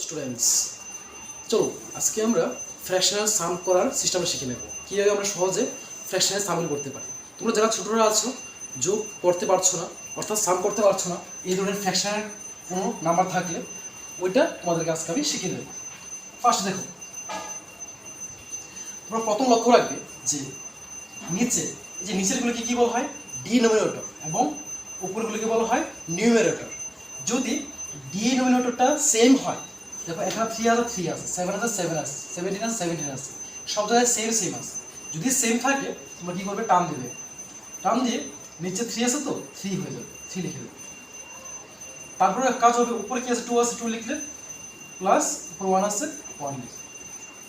Students, চলো আজকে আমরা ফ্র্যাকশনাল সাম করার সিস্টেমটা শিখে নেব। কীভাবে আমরা সহজে ফ্র্যাকশনাল সামিল করতে পারি। তোমরা যারা ছোটরা আছো, যোগ করতে পারছো না অর্থাৎ সাম করতে পারছো না, এই ধরনের ফ্র্যাকশনাল কোনো নাম্বার থাকলে ওইটা তোমাদেরকে আজকে আমি শিখে দেবো। ফার্স্ট দেখো, তোমরা প্রথম লক্ষ্য রাখবে যে নিচে এই যে নিচেরগুলোকে কী বলা হয় ডিনোমিনেটর এবং উপরগুলোকে বলা হয় নিউমেরেটর। যদি ডিনোমিনেটরটা সেম হয়, দেখো এখানে 3 আছে 3 আছে, 7 আছে 7 আছে, 17 আছে 17 আছে, সব জায়গায় সেম আছে। যদি সেম থাকে তোমরা কী করবে, টার্ম দেবে। টার্ম দিয়ে নিচে 3 আছে তো 3 হয়ে যাবে, 3 লিখে দেবে। তারপরে কাজ হবে, উপরে কি আছে 2 আছে 2 লিখলে, প্লাস উপর 1 আছে 1 লিখলে,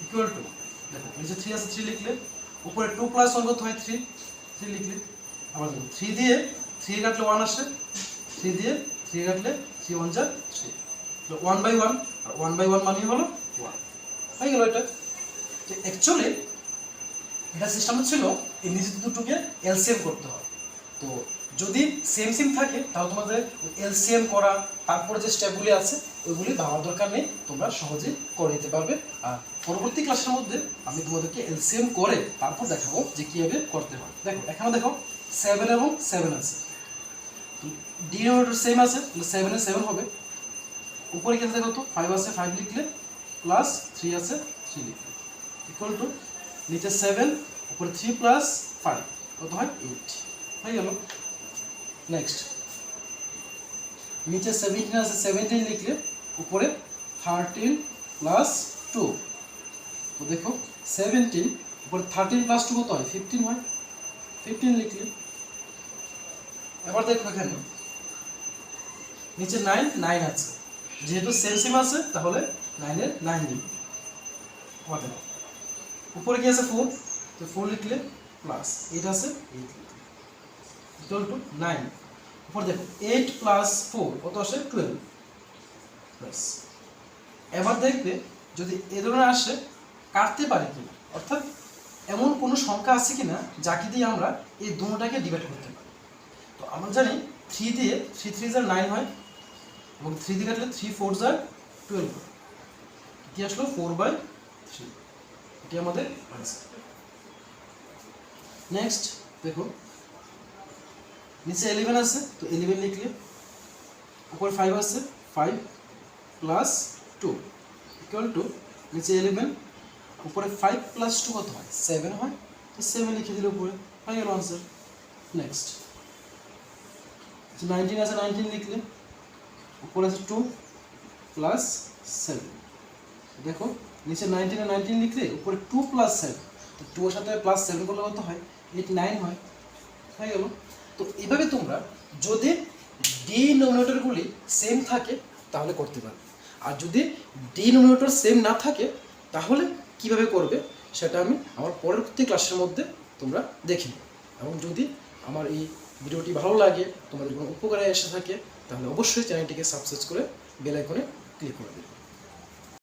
ইকুয়াল টু দেখো নিচে 3 আছে 3 লিখলে, উপরে 2 প্লাস 1 কত হয় 3 3 লিখলে। আবার দেখো 3 দিয়ে 3 কাটলে 1 আসে, 3 দিয়ে 3 কাটলে 3 1 যা 3, 1/1 আর 1/1 মানে হলো 1 হয়ে গেল। এটা অ্যাকচুয়ালি এটা সিস্টেমটা ছিল এই নিচে দুটোকে এলসিএম করতে হয়। তো যদি সেম থাকে তাহলে তোমাদের এলসিএম করা, তারপরে যে স্টেপগুলি আছে ওইগুলি ভাবার দরকার নেই, তোমরা সহজেই করে নিতে পারবে। আর পরবর্তী ক্লাসের মধ্যে আমি তোমাদেরকে এলসিএম করে তারপর দেখাবো যে কীভাবে করতে হয়। দেখো এখানে দেখো 7 এবং 7 আছে, ডিনোমিনেটর সেম আছে, 7 এ 7 হবে। উপরে কি আছে কত 5 আছে 5 লিখলে, প্লাস 3 আছে 3 লিখলে, ইকুয়াল টু নিচে 7 উপরে 3 প্লাস 5 কত হয় 8 হয়ে গেল। নেক্সট নিচে 17 আছে 17 লিখলে, উপরে 13 প্লাস 2, তো দেখো 17 উপরে 13 প্লাস 2 কত হয় 15 হয়, 15 লিখলে। এবার দেখো এখানে নিচে 9 আছে, যেহেতু সেম আছে তাহলে 9 এর 9 লিখবে। আবার দেখো উপরে কি আছে 4, তো 4 লিখলে, প্লাস 8 আছে 8 লিখলে, ইকুয়াল টু 9। উপর দেখো 8 প্লাস 4 কত আসে 12 প্লাস। এবার দেখবে যদি এ ধরনের আসে কাটতে পারি কিনা, অর্থাৎ এমন কোনো সংখ্যা আছে কিনা যাকে দিয়ে আমরা এই দুটোটাকে ডিভাইড করতে পারি। তো আমরা জানি 3 দিয়ে 3 3 যা 9 হয়, এবং 3 দিয়ে কাটলে 3 4 যা 12 হয়, কি আসলো 4/3, এটি আমাদের আনসার। নেক্সট দেখো নিচে 11 আছে, তো 11 লিখলে, উপরে 5 আছে 5 প্লাস 2 ইকুয়াল টু নিচে 11 উপরে 5 প্লাস 2 কত হয় 7 হয়, তো 7 লিখে দিলে উপরে হয়ে গেল আনসার। নেক্সট 19 আছে 19 লিখলে, উপরে আছে 2 প্লাস 7, দেখো নিচে 19 আর 19 লিখলে, উপরে 2 প্লাস 7, তো 2 এর সাথে প্লাস 7 করলে কত হয় 8 9 হয়, হয়ে গেল। তো এভাবে তোমরা যদি ডিনোমিনেটরগুলি সেম থাকে তাহলে করতে পারবে, আর যদি ডিনোমিনেটর সেম না থাকে তাহলে কিভাবে করবে সেটা আমি আমার পরবর্তী ক্লাসের মধ্যে তোমরা দেখে নেবে। এবং যদি আমার এই ভিডিওটি ভালো লাগে, তোমাদের কোনো উপকারে এসে থাকে, তাহলে অবশ্যই চ্যানেলটিকে সাবস্ক্রাইব করে বেল আইকনে ক্লিক করে দেবে।